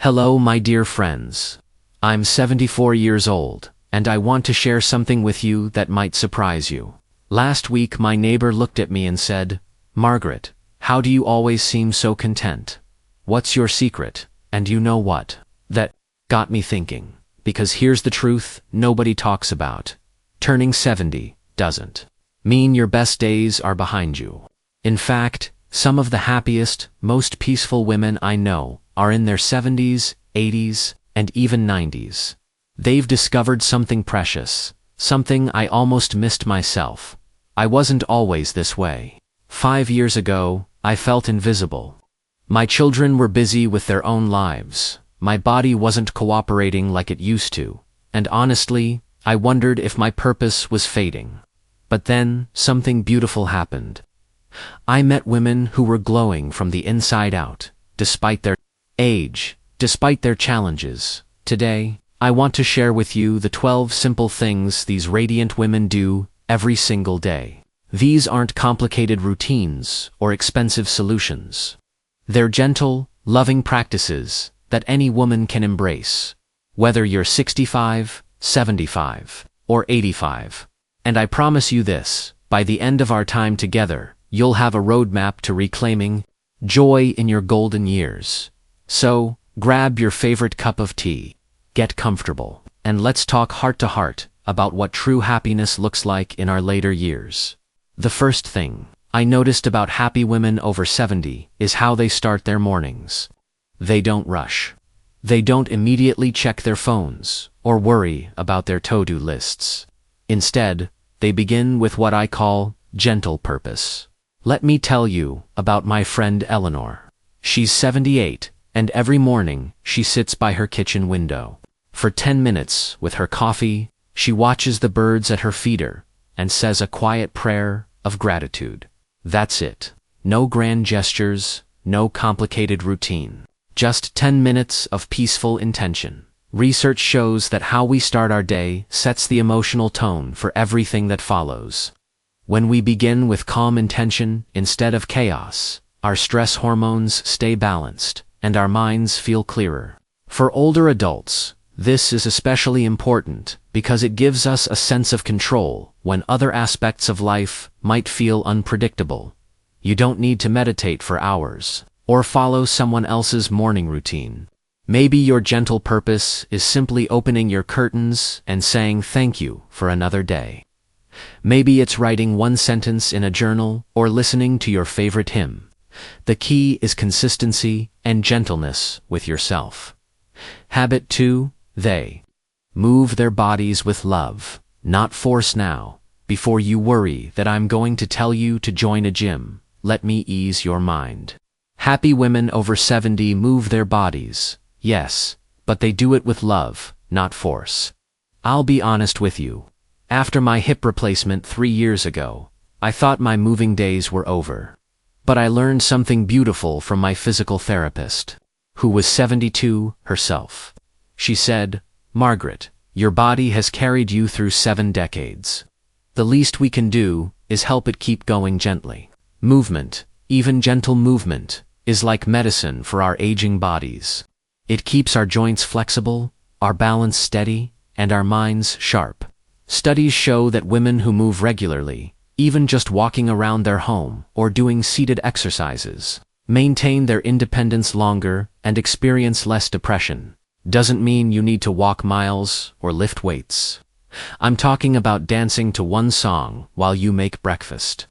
Hello, my dear friends. I'm 74 years old, and I want to share something with you that might surprise you. Last week, my neighbor looked at me and said, "Margaret, how do you always seem so content? What's your secret?" And you know what? That got me thinking, because here's the truth nobody talks about. Turning 70 doesn't mean your best days are behind you. In fact, some of the happiest, most peaceful women I know are in their 70s, 80s, and even 90s. They've discovered something precious, something I almost missed myself. I wasn't always this way. 5 years ago, I felt invisible. My children were busy with their own lives. My body wasn't cooperating like it used to, and honestly, I wondered if my purpose was fading. But then, something beautiful happened. I met women who were glowing from the inside out, despite their age, despite their challenges. Today, I want to share with you the 12 simple things these radiant women do every single day. These aren't complicated routines or expensive solutions. They're gentle, loving practices that any woman can embrace, whether you're 65, 75, or 85. And I promise you this, by the end of our time together, you'll have a roadmap to reclaiming joy in your golden years. So, grab your favorite cup of tea, get comfortable, and let's talk heart to heart about what true happiness looks like in our later years. The first thing I noticed about happy women over 70 is how they start their mornings. They don't rush. They don't immediately check their phones or worry about their to-do lists. Instead, they begin with what I call gentle purpose. Let me tell you about my friend Eleanor. She's 78, and every morning she sits by her kitchen window. For 10 minutes, with her coffee, she watches the birds at her feeder and says a quiet prayer of gratitude. That's it. No grand gestures, no complicated routine. Just 10 minutes of peaceful intention. Research shows that how we start our day sets the emotional tone for everything that follows. When we begin with calm intention instead of chaos, our stress hormones stay balanced, and our minds feel clearer. For older adults, this is especially important because it gives us a sense of control when other aspects of life might feel unpredictable. You don't need to meditate for hours or follow someone else's morning routine. Maybe your gentle purpose is simply opening your curtains and saying thank you for another day. Maybe it's writing one sentence in a journal or listening to your favorite hymn. The key is consistency and gentleness with yourself. Habit 2, they move their bodies with love, not force. Now, before you worry that I'm going to tell you to join a gym, let me ease your mind. Happy women over 70 move their bodies, yes, but they do it with love, not force. I'll be honest with you. After my hip replacement 3 years ago, I thought my moving days were over. But I learned something beautiful from my physical therapist, who was 72 herself. She said, "Margaret, your body has carried you through 7 decades. The least we can do is help it keep going gently." Movement, even gentle movement, is like medicine for our aging bodies. It keeps our joints flexible, our balance steady, and our minds sharp. Studies show that women who move regularly, even just walking around their home or doing seated exercises, maintain their independence longer and experience less depression. Doesn't mean you need to walk miles or lift weights. I'm talking about dancing to one song while you make breakfast,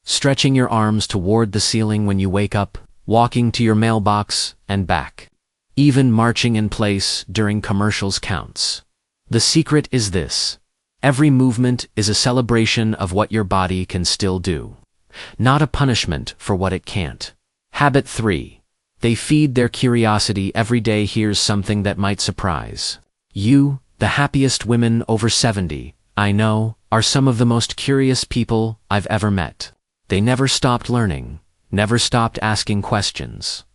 stretching your arms toward the ceiling when you wake up, walking to your mailbox and back. Even marching in place during commercials counts. The secret is this. Every movement is a celebration of what your body can still do, not a punishment for what it can't. Habit 3. They feed their curiosity every day. Here's something that might surprise you. The happiest women over 70, I know, are some of the most curious people I've ever met. They never stopped learning, never stopped asking questions.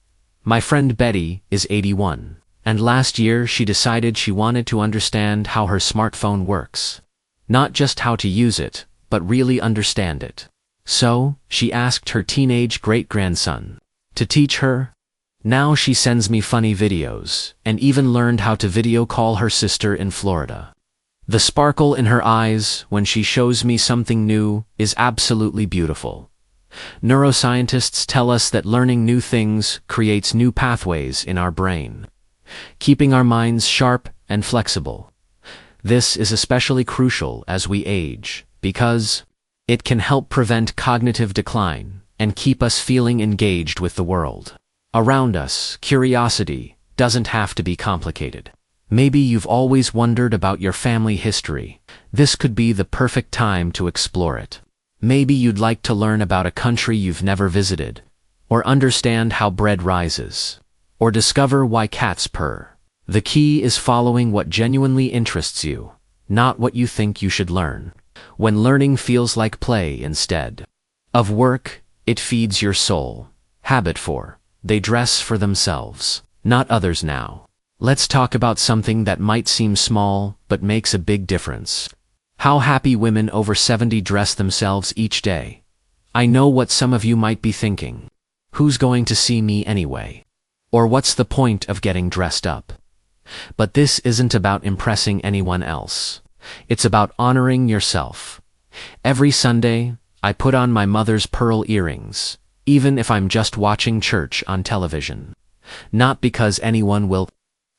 My friend Betty is 81, and last year she decided she wanted to understand how her smartphone works. Not just how to use it, but really understand it. So, she asked her teenage great-grandson to teach her. Now she sends me funny videos, and even learned how to video call her sister in Florida. The sparkle in her eyes when she shows me something new is absolutely beautiful. Neuroscientists tell us that learning new things creates new pathways in our brain, keeping our minds sharp and flexible. This is especially crucial as we age, because it can help prevent cognitive decline and keep us feeling engaged with the world around us. Curiosity doesn't have to be complicated. Maybe you've always wondered about your family history. This could be the perfect time to explore it. Maybe you'd like to learn about a country you've never visited, or understand how bread rises, or discover why cats purr. The key is following what genuinely interests you, not what you think you should learn. When learning feels like play instead of work, it feeds your soul. Habit 4. They dress for themselves, not others. Now, let's talk about something that might seem small but makes a big difference. How happy women over 70 dress themselves each day. I know what some of you might be thinking. Who's going to see me anyway? Or what's the point of getting dressed up? But this isn't about impressing anyone else. It's about honoring yourself. Every Sunday, I put on my mother's pearl earrings, even if I'm just watching church on television. Not because anyone will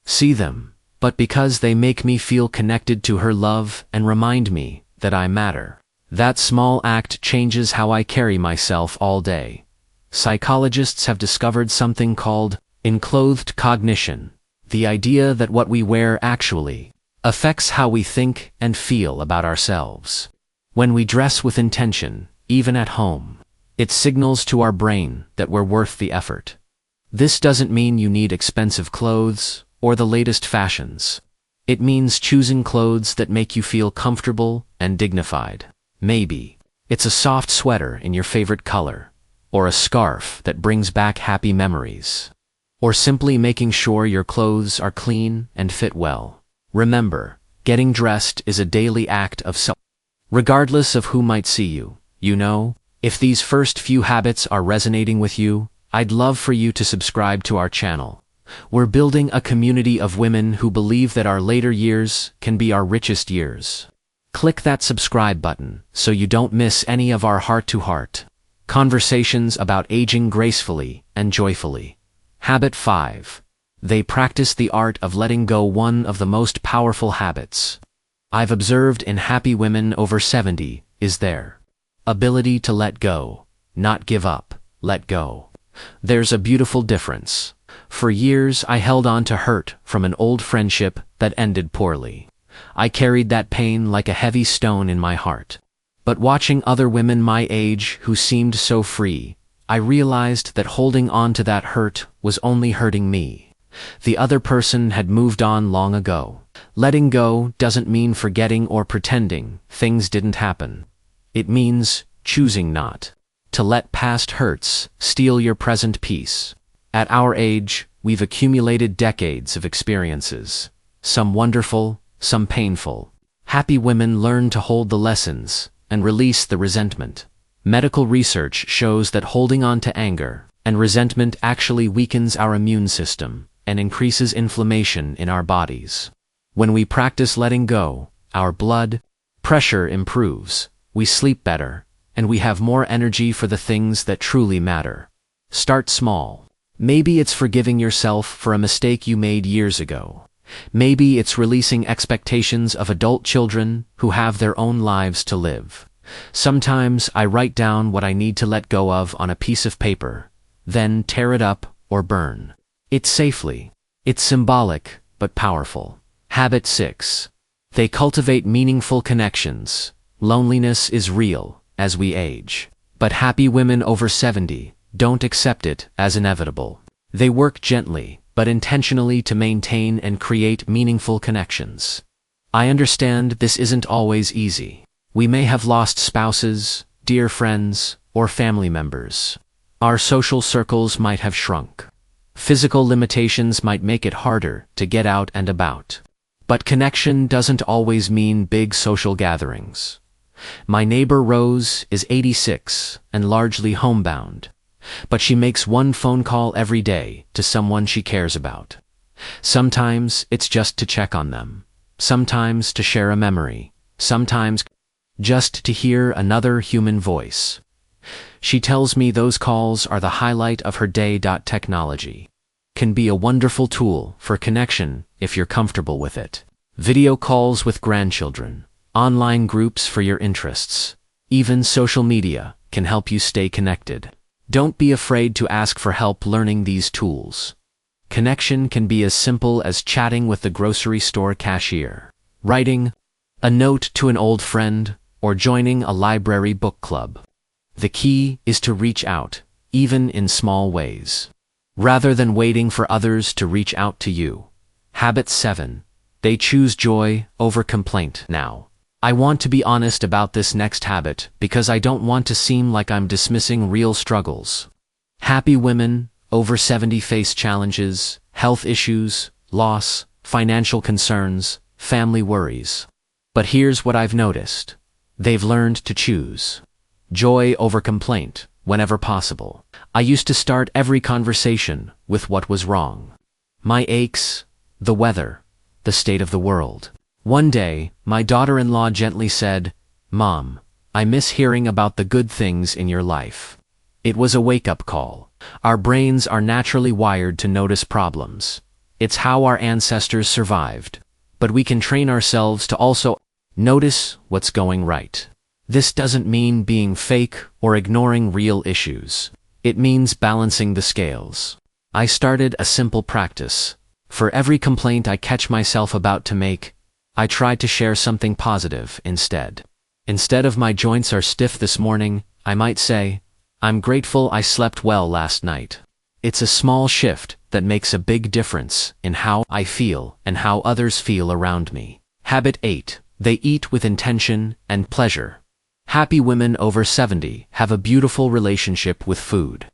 see them, but because they make me feel connected to her love and remind me that I matter. That small act changes how I carry myself all day. Psychologists have discovered something called enclothed cognition, the idea that what we wear actually affects how we think and feel about ourselves. When we dress with intention, even at home, it signals to our brain that we're worth the effort. This doesn't mean you need expensive clothes or the latest fashions. It means choosing clothes that make you feel comfortable and dignified. Maybe it's a soft sweater in your favorite color, or a scarf that brings back happy memories, or simply making sure your clothes are clean and fit well. Remember, getting dressed is a daily act of self. Regardless of who might see you, if these first few habits are resonating with you, I'd love for you to subscribe to our channel. We're building a community of women who believe that our later years can be our richest years. Click that subscribe button so you don't miss any of our heart-to-heart conversations about aging gracefully and joyfully. Habit 5. They practice the art of letting go. One of the most powerful habits I've observed in happy women over 70 is their ability to let go, not give up. Let go. There's a beautiful difference. For years I held on to hurt from an old friendship that ended poorly. I carried that pain like a heavy stone in my heart. But watching other women my age who seemed so free, I realized that holding on to that hurt was only hurting me. The other person had moved on long ago. Letting go doesn't mean forgetting or pretending things didn't happen. It means choosing not to let past hurts steal your present peace. At our age, we've accumulated decades of experiences, some wonderful, some painful. Happy women learn to hold the lessons and release the resentment. Medical research shows that holding on to anger and resentment actually weakens our immune system and increases inflammation in our bodies. When we practice letting go, our blood pressure improves, we sleep better, and we have more energy for the things that truly matter. Start small. Maybe it's forgiving yourself for a mistake you made years ago. Maybe it's releasing expectations of adult children who have their own lives to live. Sometimes I write down what I need to let go of on a piece of paper, then tear it up or burn it safely. It's symbolic, but powerful. Habit 6. They cultivate meaningful connections. Loneliness is real as we age, but happy women over 70 don't accept it as inevitable. They work gently, but intentionally to maintain and create meaningful connections. I understand this isn't always easy. We may have lost spouses, dear friends, or family members. Our social circles might have shrunk. Physical limitations might make it harder to get out and about. But connection doesn't always mean big social gatherings. My neighbor Rose is 86 and largely homebound. But she makes one phone call every day to someone she cares about. Sometimes it's just to check on them. Sometimes to share a memory. Sometimes just to hear another human voice. She tells me those calls are the highlight of her day. Technology can be a wonderful tool for connection if you're comfortable with it. Video calls with grandchildren, online groups for your interests, even social media can help you stay connected. Don't be afraid to ask for help learning these tools. Connection can be as simple as chatting with the grocery store cashier, writing a note to an old friend, or joining a library book club. The key is to reach out, even in small ways, rather than waiting for others to reach out to you. Habit 7. They choose joy over complaint. Now, I want to be honest about this next habit because I don't want to seem like I'm dismissing real struggles. Happy women over 70 face challenges, health issues, loss, financial concerns, family worries. But here's what I've noticed. They've learned to choose joy over complaint whenever possible. I used to start every conversation with what was wrong. My aches, the weather, the state of the world. One day, my daughter-in-law gently said, "Mom, I miss hearing about the good things in your life." It was a wake-up call. Our brains are naturally wired to notice problems. It's how our ancestors survived. But we can train ourselves to also notice what's going right. This doesn't mean being fake or ignoring real issues. It means balancing the scales. I started a simple practice. For every complaint I catch myself about to make, I try to share something positive instead. Instead of "my joints are stiff this morning," I might say, "I'm grateful I slept well last night." It's a small shift that makes a big difference in how I feel and how others feel around me. Habit 8. They eat with intention and pleasure. Happy women over 70 have a beautiful relationship with food.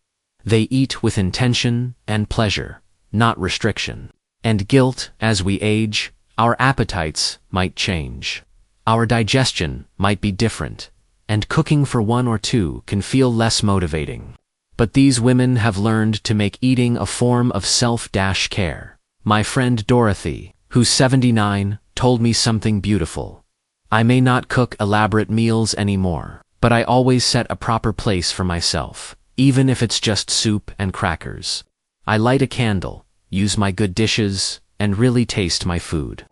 They eat with intention and pleasure, not restriction. And guilt. As we age, our appetites might change. Our digestion might be different, and cooking for one or two can feel less motivating. But these women have learned to make eating a form of self-care. My friend Dorothy, who's 79, told me something beautiful. "I may not cook elaborate meals anymore, but I always set a proper place for myself, even if it's just soup and crackers. I light a candle, use my good dishes, and really taste my food."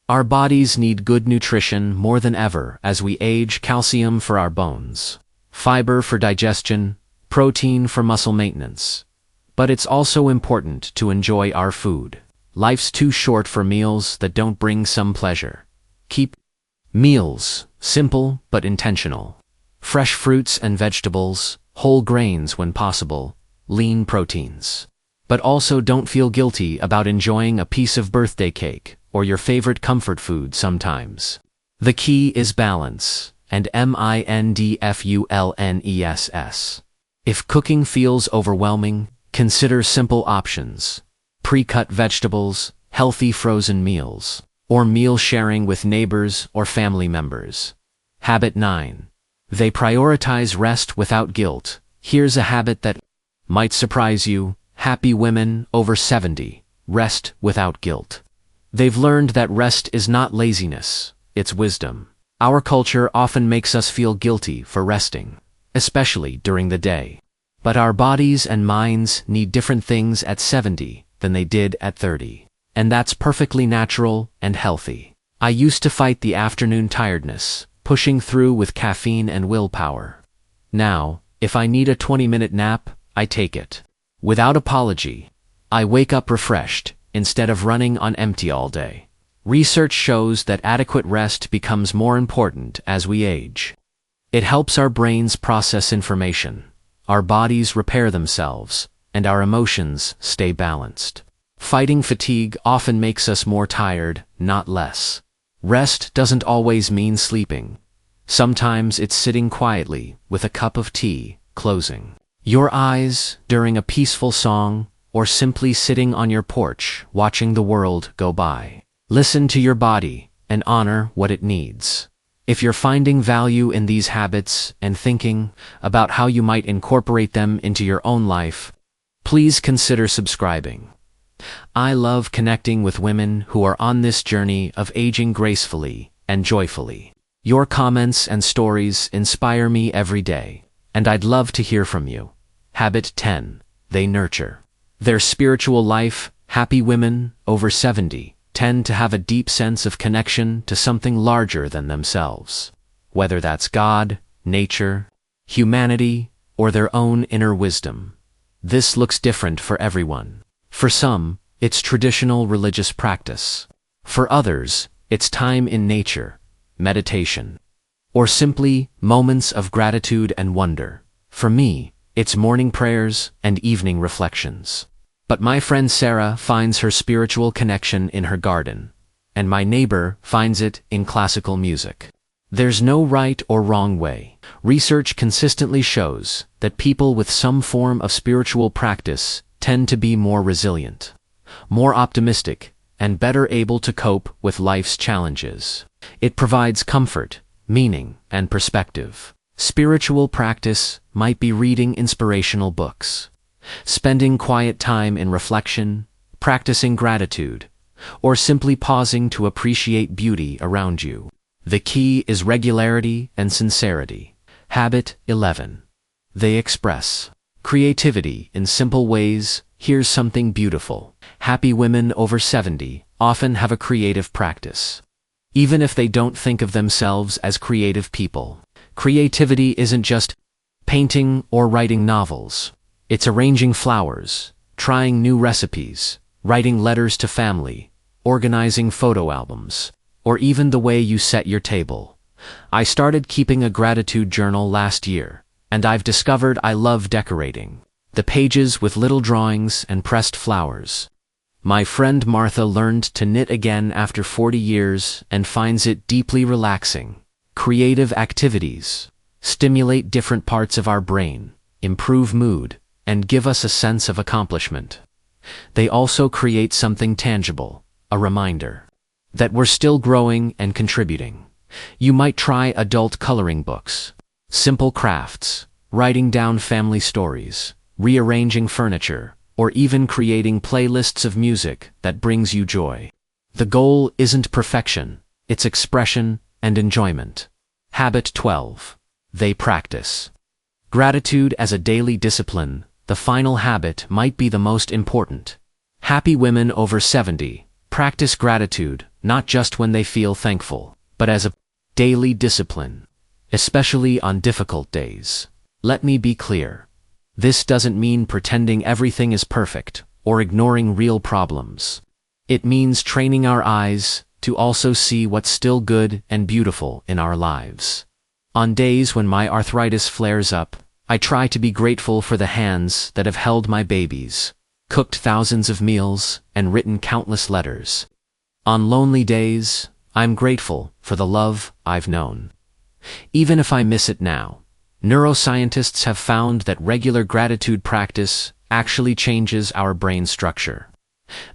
Our bodies need good nutrition more than ever as we age. Calcium for our bones, fiber for digestion, protein for muscle maintenance. But it's also important to enjoy our food. Life's too short for meals that don't bring some pleasure. Keep meals simple but intentional. Fresh fruits and vegetables, whole grains when possible, lean proteins. But also don't feel guilty about enjoying a piece of birthday cake or your favorite comfort food sometimes. The key is balance, and mindfulness. If cooking feels overwhelming, consider simple options. Pre-cut vegetables, healthy frozen meals, or meal sharing with neighbors or family members. Habit 9. They prioritize rest without guilt. Here's a habit that might surprise you. Happy women over 70 rest without guilt. They've learned that rest is not laziness, it's wisdom. Our culture often makes us feel guilty for resting, especially during the day. But our bodies and minds need different things at 70 than they did at 30. And that's perfectly natural and healthy. I used to fight the afternoon tiredness, pushing through with caffeine and willpower. Now, if I need a 20-minute nap, I take it. Without apology. I wake up refreshed, instead of running on empty all day. Research shows that adequate rest becomes more important as we age. It helps our brains process information, our bodies repair themselves, and our emotions stay balanced. Fighting fatigue often makes us more tired, not less. Rest doesn't always mean sleeping. Sometimes it's sitting quietly with a cup of tea, closing your eyes during a peaceful song, or simply sitting on your porch watching the world go by. Listen to your body and honor what it needs. If you're finding value in these habits and thinking about how you might incorporate them into your own life, please consider subscribing. I love connecting with women who are on this journey of aging gracefully and joyfully. Your comments and stories inspire me every day, and I'd love to hear from you. Habit 10. They nurture their spiritual life. Happy women over 70 tend to have a deep sense of connection to something larger than themselves, whether that's God, nature, humanity, or their own inner wisdom. This looks different for everyone. For some, it's traditional religious practice. For others, it's time in nature, meditation, or simply moments of gratitude and wonder. For me, it's morning prayers and evening reflections. But my friend Sarah finds her spiritual connection in her garden, and my neighbor finds it in classical music. There's no right or wrong way. Research consistently shows that people with some form of spiritual practice tend to be more resilient, more optimistic, and better able to cope with life's challenges. It provides comfort, meaning, and perspective. Spiritual practice might be reading inspirational books, spending quiet time in reflection, practicing gratitude, or simply pausing to appreciate beauty around you. The key is regularity and sincerity. Habit 11. They express creativity in simple ways. Here's something beautiful. Happy women over 70 often have a creative practice, even if they don't think of themselves as creative people. Creativity isn't just painting or writing novels. It's arranging flowers, trying new recipes, writing letters to family, organizing photo albums, or even the way you set your table. I started keeping a gratitude journal last year, and I've discovered I love decorating the pages with little drawings and pressed flowers. My friend Martha learned to knit again after 40 years and finds it deeply relaxing. Creative activities stimulate different parts of our brain, improve mood, and give us a sense of accomplishment. They also create something tangible, a reminder that we're still growing and contributing. You might try adult coloring books, simple crafts, writing down family stories, rearranging furniture, or even creating playlists of music that brings you joy. The goal isn't perfection, it's expression and enjoyment. Habit 12. They practice gratitude as a daily discipline. The final habit might be the most important. Happy women over 70 practice gratitude not just when they feel thankful, but as a daily discipline, especially on difficult days. Let me be clear. This doesn't mean pretending everything is perfect or ignoring real problems. It means training our eyes to also see what's still good and beautiful in our lives. On days when my arthritis flares up, I try to be grateful for the hands that have held my babies, cooked thousands of meals, and written countless letters. On lonely days, I'm grateful for the love I've known, even if I miss it now. Neuroscientists have found that regular gratitude practice actually changes our brain structure,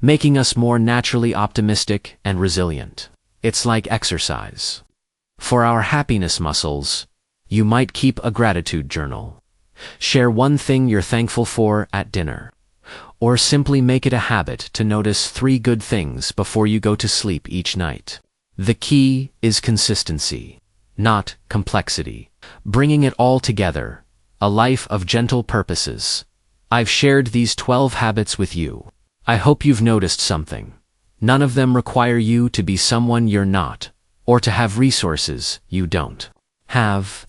making us more naturally optimistic and resilient. It's like exercise. For our happiness muscles, you might keep a gratitude journal. Share one thing you're thankful for at dinner, or simply make it a habit to notice 3 good things before you go to sleep each night. The key is consistency, not complexity. Bringing it all together, a life of gentle purposes. I've shared these 12 habits with you. I hope you've noticed something. None of them require you to be someone you're not, or to have resources you don't have.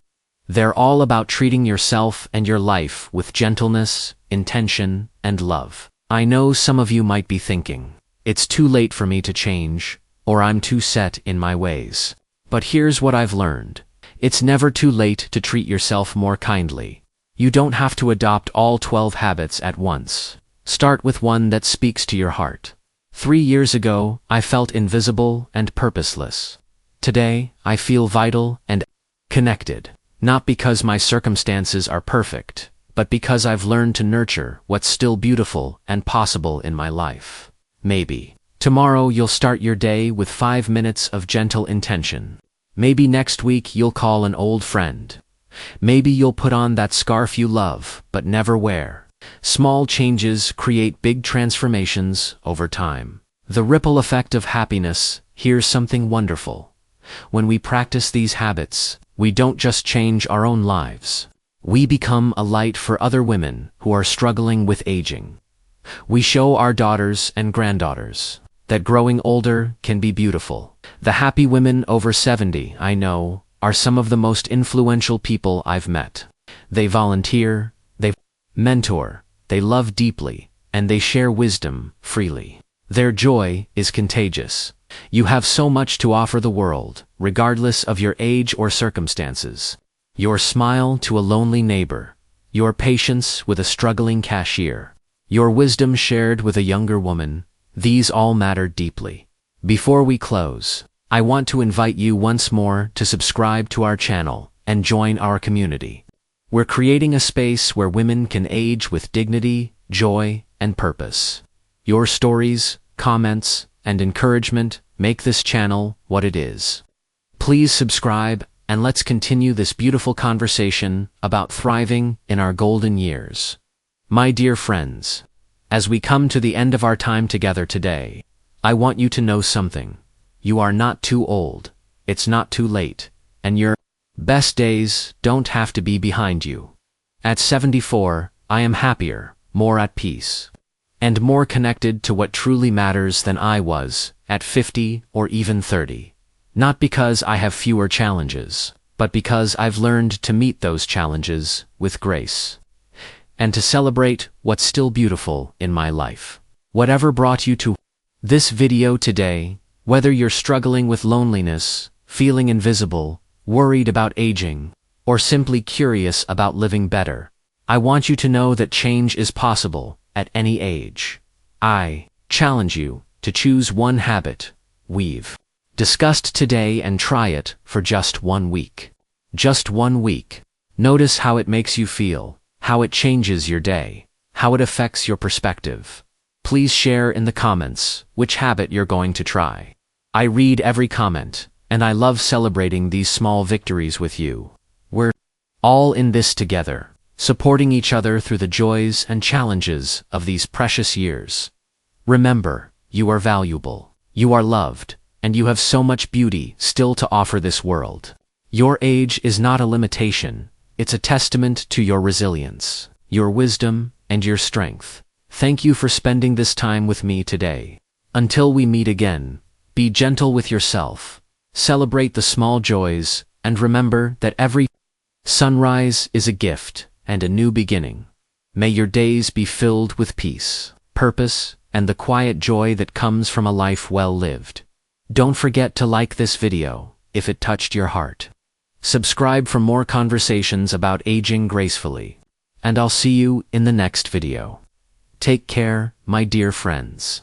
They're all about treating yourself and your life with gentleness, intention, and love. I know some of you might be thinking, it's too late for me to change, or I'm too set in my ways. But here's what I've learned. It's never too late to treat yourself more kindly. You don't have to adopt all 12 habits at once. Start with one that speaks to your heart. 3 years ago, I felt invisible and purposeless. Today, I feel vital and connected. Not because my circumstances are perfect, but because I've learned to nurture what's still beautiful and possible in my life. Maybe tomorrow you'll start your day with 5 minutes of gentle intention. Maybe next week you'll call an old friend. Maybe you'll put on that scarf you love but never wear. Small changes create big transformations over time. The ripple effect of happiness. Here's something wonderful. When we practice these habits, we don't just change our own lives. We become a light for other women who are struggling with aging. We show our daughters and granddaughters that growing older can be beautiful. The happy women over 70, I know, are some of the most influential people I've met. They volunteer, they mentor, they love deeply, and they share wisdom freely. Their joy is contagious. You have so much to offer the world, regardless of your age or circumstances. Your smile to a lonely neighbor, your patience with a struggling cashier, your wisdom shared with a younger woman, these all matter deeply. Before we close, I want to invite you once more to subscribe to our channel and join our community. We're creating a space where women can age with dignity, joy, and purpose. Your stories, comments, and encouragement make this channel what it is. Please subscribe and let's continue this beautiful conversation about thriving in our golden years. My dear friends, as we come to the end of our time together today, I want you to know something. You are not too old, it's not too late, and your best days don't have to be behind you. At 74, I am happier, more at peace, and more connected to what truly matters than I was at 50 or even 30. Not because I have fewer challenges, but because I've learned to meet those challenges with grace, and to celebrate what's still beautiful in my life. Whatever brought you to this video today, whether you're struggling with loneliness, feeling invisible, worried about aging, or simply curious about living better, I want you to know that change is possible at any age. I challenge you to choose one habit we've discussed today and try it for just 1 week. Just 1 week. Notice how it makes you feel, how it changes your day, how it affects your perspective. Please share in the comments which habit you're going to try. I read every comment, and I love celebrating these small victories with you. We're all in this together, supporting each other through the joys and challenges of these precious years. Remember, you are valuable, you are loved, and you have so much beauty still to offer this world. Your age is not a limitation, it's a testament to your resilience, your wisdom, and your strength. Thank you for spending this time with me today. Until we meet again, be gentle with yourself, celebrate the small joys, and remember that every sunrise is a gift and a new beginning. May your days be filled with peace, purpose, and the quiet joy that comes from a life well lived. Don't forget to like this video if it touched your heart. Subscribe for more conversations about aging gracefully, and I'll see you in the next video. Take care, my dear friends.